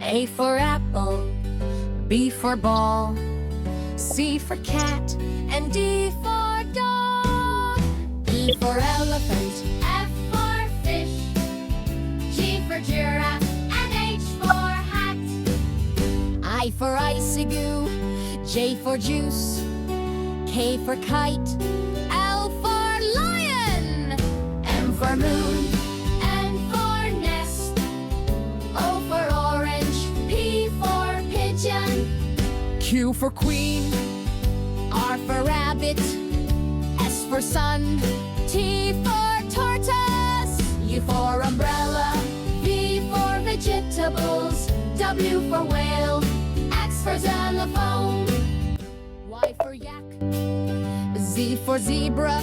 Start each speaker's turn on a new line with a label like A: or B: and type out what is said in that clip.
A: A for apple, B for ball, C for cat, and D for dog. E for elephant, F for fish, G for giraffe, and H for hat. I for icigo, J for juice, K for kite, L for lion, M for moon, N for nest, O for orange, P for pigeon, Q for queen, R for rabbit, S for sun, T for tortoise, U for umbrella, V for vegetables, W for whale, X for xylophone, Y for yak, Z for zebra,